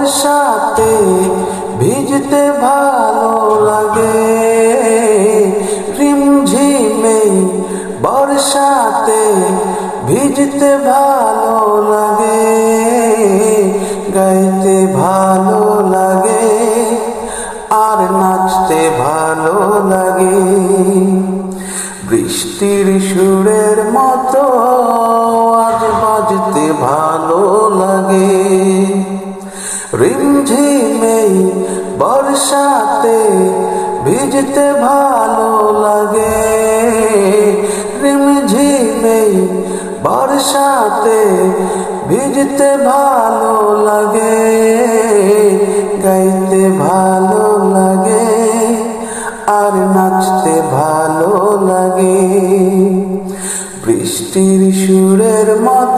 বর্ষাতে ভিজতে ভালো লাগে, রিমঝিমে বর্ষাতে ভিজতে ভালো লাগে, গাইতে ভালো লাগে আর নাচতে ভালো লাগে। বৃষ্টির সুরের মতো আজ বাজতে ভালো লাগে, রিমঝিমে বর্ষাতে ভিজতে ভালো লাগে, রিমঝিমে বর্ষাতে ভিজতে ভালো লাগে, গাইতে ভালো লাগে আর নাচতে ভালো লাগে। বৃষ্টির সুরের মতো